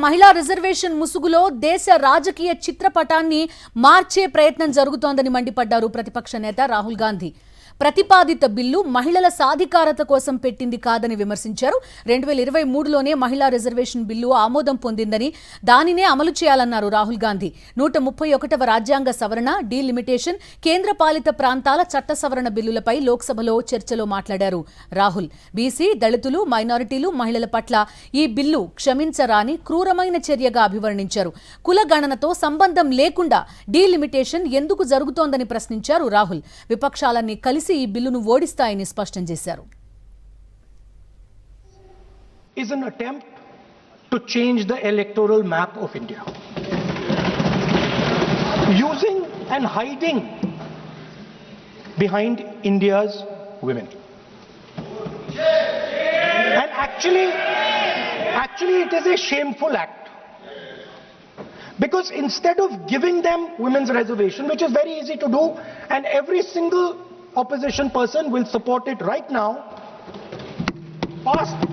మహిళా రిజర్వేషన్ ముసుగులో దేశ రాజకీయ చిత్రపటాన్ని మార్చే ప్రయత్నం జరుగుతోందని మండిపడ్డారు ప్రతిపక్ష నేత రాహుల్ గాంధీ. ప్రతిపాదిత బిల్లు మహిళల సాధికారత కోసం పెట్టింది కాదని విమర్శించారు. 2023లోనే మహిళా రిజర్వేషన్ బిల్లు ఆమోదం పొందిందని, దానినే అమలు చేయాలన్నారు రాహుల్ గాంధీ. 131వ రాజ్యాంగ సవరణ, డీలిమిటేషన్, కేంద్ర పాలిత ప్రాంతాల చట్ట సవరణ బిల్లులపై లోక్సభలో చర్చలో మాట్లాడారు రాహుల్. బీసీ, దళితులు, మైనారిటీలు, మహిళల పట్ల ఈ బిల్లు క్షమించరాని క్రూరమైన చర్యగా అభివర్ణించారు. కుల గణనతో సంబంధం లేకుండా డీలిమిటేషన్ ఎందుకు జరుగుతోందని ప్రశ్నించారు రాహుల్. విపక్షాలన్నీ కలిసి ఈ బిల్లును ఓడిస్తాయని స్పష్టం చేశారు. Is an attempt to change the electoral map of India, using and hiding behind India's women. And actually it is a shameful act, because instead of giving them women's reservation, which is very easy to do and every single opposition person will support it right now,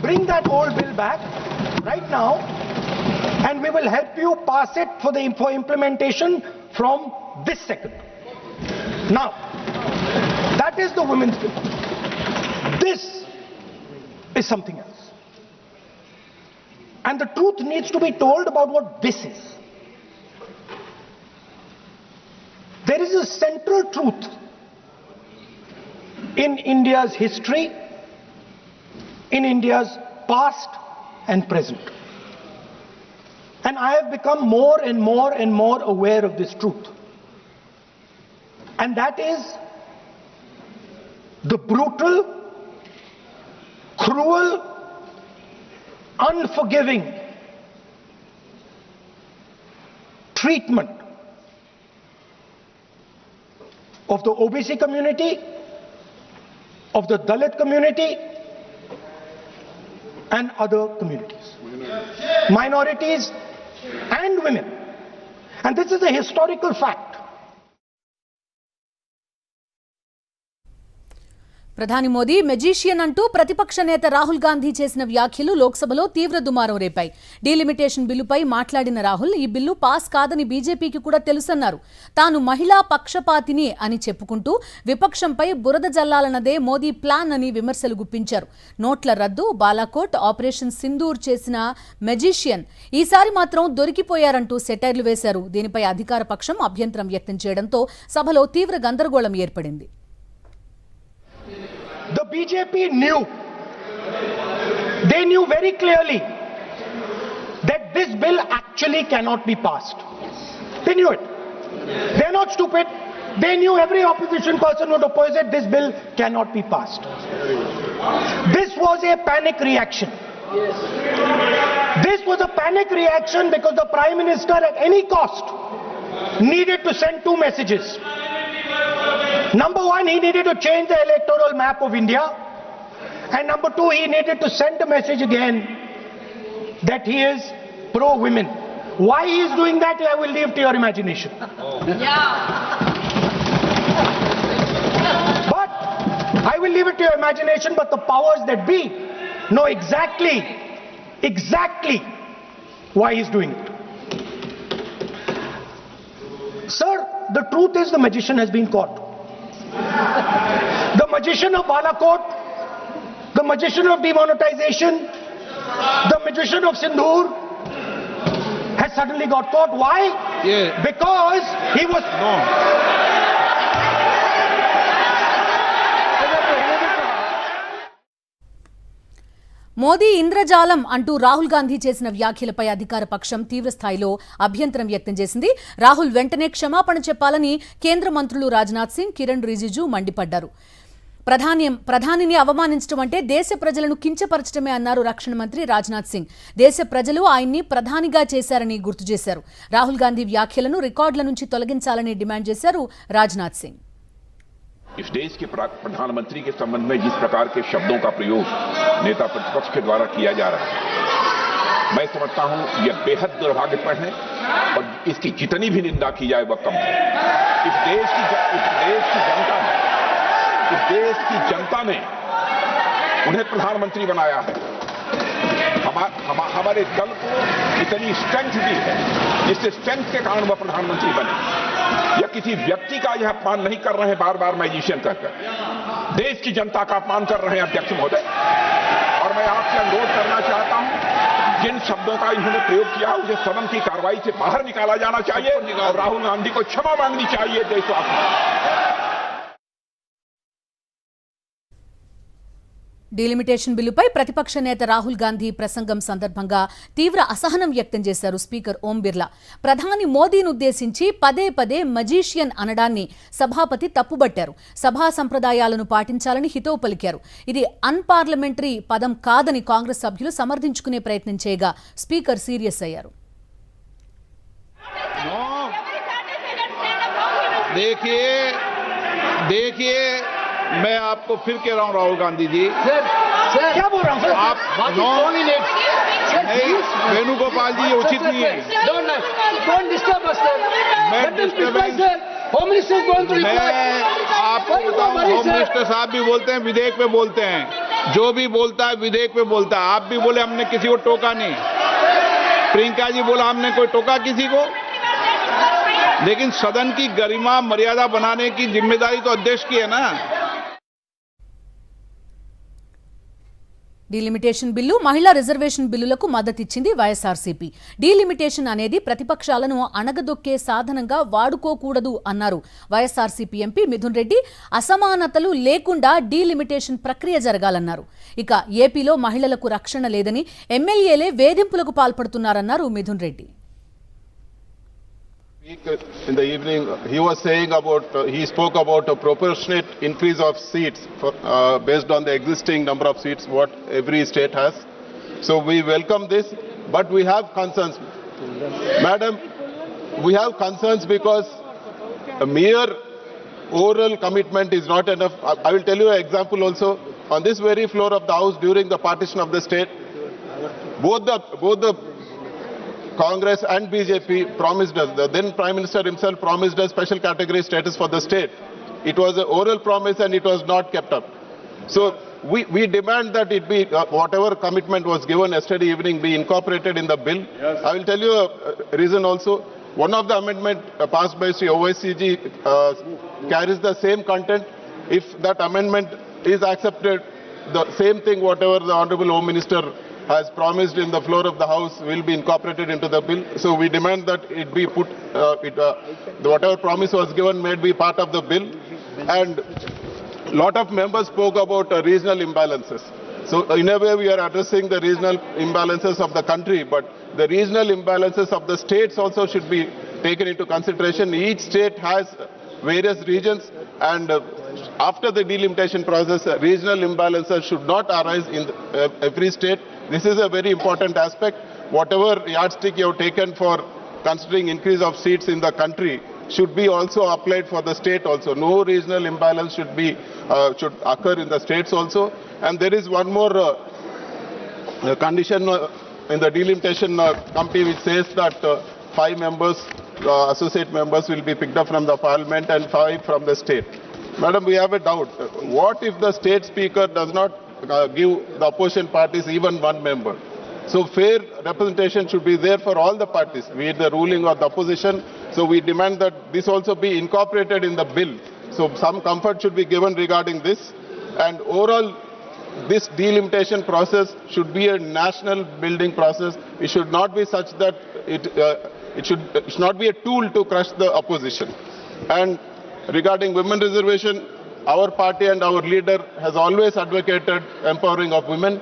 bring that old bill back right now and we will help you pass it for implementation from this second. Now, that is the women's bill. This is something else. And the truth needs to be told about what this is. There is a central truth in India's history, in India's past and present. And I have become more and more aware of this truth. And that is the brutal, cruel, unforgiving treatment of the OBC community, of the Dalit community and other communities, minorities and women. And this is a historical fact. ప్రధాని Modi magician అంటూ ప్రతిపక్ష నేత రాహుల్ గాంధీ చేసిన వ్యాఖ్యలు లోక్సభలో తీవ్ర దుమారం రేపాయి. Delimitation బిల్లుపై మాట్లాడిన రాహుల్, ఈ బిల్లు పాస్ కాదని బీజేపీకి కూడా తెలుసన్నారు. తాను మహిళా పక్షపాతిని అని చెప్పుకుంటూ విపక్షంపై బురద జల్లాలన్నదే మోదీ ప్లాన్ అని విమర్శలు గుప్పించారు. నోట్ల రద్దు, బాలాకోట్, ఆపరేషన్ సింధూర్ చేసిన మెజిషియన్ ఈసారి మాత్రం దొరికిపోయారంటూ సెటైర్లు వేశారు. దీనిపై అధికార పక్షం అభ్యంతరం వ్యక్తం చేయడంతో సభలో తీవ్ర గందరగోళం ఏర్పడింది. The BJP they knew very clearly that this bill actually cannot be passed. They knew it. They're not stupid. They knew every opposition person would oppose it. This bill cannot be passed. This was a panic reaction. This was a panic reaction because the Prime Minister at any cost needed to send two messages. Number one, he needed to change the electoral map of India. And number two, he needed to send a message again that he is pro-women. Why he is doing that, I will leave to your imagination. But I will leave it to your imagination, but the powers that be know exactly why he is doing it. Sir, the truth is the magician has been caught. The magician of Balakot, the magician of demonetization, the magician of Sindhur has suddenly got caught. Why? Because he was... Modi ఇంద్రజాలం అంటూ రాహుల్ గాంధీ చేసిన వ్యాఖ్యలపై అధికార పక్షం తీవ్ర స్థాయిలో అభ్యంతరం వ్యక్తం చేసింది. రాహుల్ వెంటనే క్షమాపణ చెప్పాలని కేంద్ర మంత్రులు రాజ్నాథ్ సింగ్, కిరణ్ రిజిజు మండిపడ్డారు. ప్రధానిని అవమానించడం అంటే దేశ ప్రజలను కించపరచడమే అన్నారు రక్షణ మంత్రి రాజ్నాథ్ సింగ్. దేశ ప్రజలు ఆయన్ని ప్రధానిగా చేశారని గుర్తు చేశారు. రాహుల్ గాంధీ వ్యాఖ్యలను రికార్డుల నుంచి తొలగించాలని డిమాండ్ చేశారు రాజ్నాథ్ సింగ్. इस देश के प्रधानमंत्री के संबंध में जिस प्रकार के शब्दों का प्रयोग नेता प्रतिपक्ष के द्वारा किया जा रहा है, मैं समझता हूं यह बेहद दुर्भाग्यपूर्ण है और इसकी जितनी भी निंदा की जाए वह कम है. इस देश की जनता ने उन्हें प्रधानमंत्री बनाया है. हमारे दल को इतनी स्ट्रेंथ दी है, जिससे स्ट्रेंथ के कारण वह प्रधानमंत्री बने। या किसी व्यक्ति का यह अपमान नहीं कर रहे हैं बार बार मैजिशियन कहकर, देश की जनता का अपमान कर रहे हैं अध्यक्ष महोदय। और मैं आपसे अनुरोध करना चाहता हूं, जिन शब्दों का इन्होंने प्रयोग किया उसे सदन की कार्रवाई से बाहर निकाला जाना चाहिए और राहुल गांधी को क्षमा मांगनी चाहिए देशवासियों। డీలిమిటేషన్ బిల్లుపై ప్రతిపక్ష నేత రాహుల్ గాంధీ ప్రసంగం సందర్భంగా తీవ్ర అసహనం వ్యక్తం చేశారు స్పీకర్ ఓం బిర్లా. ప్రధాని మోదీని ఉద్దేశించి పదే పదే మజీషియన్ అనడాన్ని సభాపతి తప్పుబట్టారు. సభా సంప్రదాయాలను పాటించాలని హితవు పలికారు. ఇది అన్పార్లమెంటరీ పదం కాదని కాంగ్రెస్ సభ్యులు సమర్థించుకునే ప్రయత్నం చేయగా స్పీకర్ సీరియస్ అయ్యారు. देखिए मैं आपको फिर कह रहा हूं राहुल गांधी जी, सर क्या बोल रहा हूं सर? आप नहीं, वेणुगोपाल जी ये उचित नहीं है। Don't disturb us, sir. मैं disturbance home minister is going to reply. मैं आपको बताऊं, होम मिनिस्टर साहब भी बोलते हैं, विधेयक पे बोलते हैं, जो भी बोलता है विधेयक पे बोलता है। आप भी बोले हमने किसी को टोका नहीं, प्रियंका जी बोला हमने कोई टोका किसी को, लेकिन सदन की गरिमा मर्यादा बनाने की जिम्मेदारी तो अध्यक्ष की है ना। డీలిమిటేషన్ బిల్లు, మహిళా రిజర్వేషన్ బిల్లులకు మద్దతిచ్చింది వైఎస్ఆర్సీపీ. డీలిమిటేషన్ అనేది ప్రతిపక్షాలను అణగదొక్కే సాధనంగా వాడుకోకూడదు అన్నారు వైఎస్ఆర్సీపీ ఎంపీ మిథున్ రెడ్డి. అసమానతలు లేకుండా డీలిమిటేషన్ ప్రక్రియ జరగాలన్నారు. ఇక ఏపీలో మహిళలకు రక్షణ లేదని, ఎమ్మెల్యేలే వేధింపులకు పాల్పడుతున్నారన్నారు Mithun Reddy. In the evening, he was saying about, he spoke about a proportionate increase of seats for, based on the existing number of seats what every state has. So we welcome this, but we have concerns. Madam, we have concerns because a mere oral commitment is not enough. I will tell you an example also. On this very floor of the House during the partition of the state, both the Congress and BJP promised us, the then Prime Minister himself promised us special category status for the state. It was an oral promise and it was not kept up. So we demand that it be, whatever commitment was given yesterday evening be incorporated in the bill. Yes. I will tell you a reason also. One of the amendment passed by Sri OYCG carries the same content. If that amendment is accepted, the same thing whatever the Honorable Home Minister has promised in the floor of the House will be incorporated into the bill. So we demand that it be put, whatever promise was given may be part of the bill. And lot of members spoke about regional imbalances. So in a way we are addressing the regional imbalances of the country, but the regional imbalances of the states also should be taken into consideration. Each state has various regions, and after the delimitation process, regional imbalances should not arise in every state. This is a very important aspect. Whatever yardstick you have taken for considering increase of seats in the country should be also applied for the state also. No regional imbalance should occur in the states also. And there is one more condition in the delimitation committee which says that 5 members, associate members will be picked up from the parliament and 5 from the state. Madam, we have a doubt. What if the state speaker does not give the opposition parties even 1 member? So fair representation should be there for all the parties, be it the ruling or the opposition. So we demand that this also be incorporated in the bill. So some comfort should be given regarding this. And overall, this delimitation process should be a national building process. It should not be such that it should not be a tool to crush the opposition. And regarding women reservation, our party and our leader has always advocated empowering of women.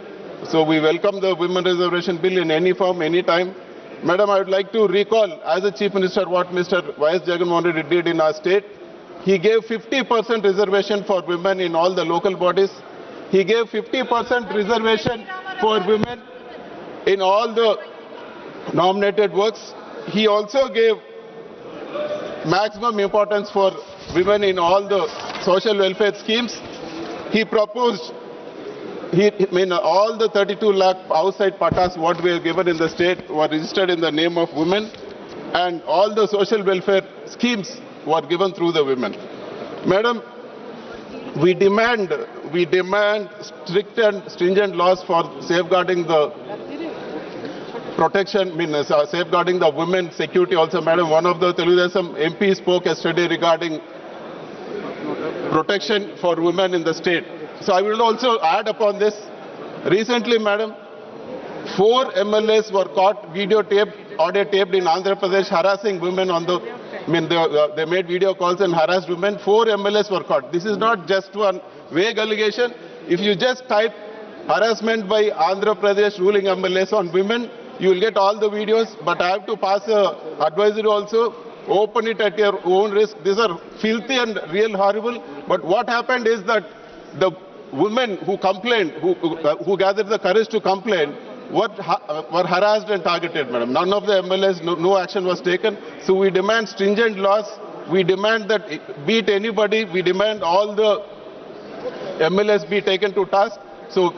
So we welcome the women reservation bill in any form, any time. Madam, I would like to recall as a Chief Minister what Mr. YS Jagannath Reddy did in our state. He gave 50% reservation for women in all the local bodies. He gave 50% reservation for women in all the nominated works. He also gave maximum importance for women in all the social welfare schemes. He proposed, all the 32 lakh outside patas what we have given in the state were registered in the name of women, and all the social welfare schemes were given through the women. Madam, we demand strict and stringent laws for safeguarding the protection, safeguarding the women's security also, madam. One of the Telugu MP spoke yesterday regarding protection for women in the state. So I will also add upon this. Recently, madam, 4 MLAs were caught audio taped in Andhra Pradesh harassing women on the, they made video calls and harassed women. 4 MLAs were caught. This is not just one vague allegation. If you just type harassment by Andhra Pradesh ruling MLAs on women, you will get all the videos. But I have to pass a advisory also. Open it at your own risk. These are filthy and real horrible. But what happened is that the women who complained, who gathered the courage to complain, were harassed and targeted, madam. None of the MLAs, no action was taken. So we demand stringent laws. We demand that, be it anybody, we demand all the MLAs be taken to task. So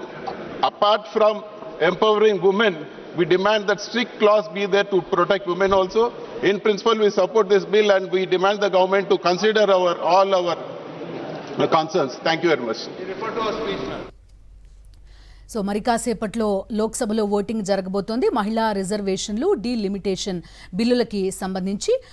apart from empowering women, we demand that strict laws be there to protect women also. In principle, we support this bill and we demand the government to consider all our concerns. Thank you very much. So మరి కాసేపట్లో లోక్సభలో voting జరగబోతోంది. మహిళా రిజర్వేషన్లు, delimitation బిల్లులకి సంబంధించి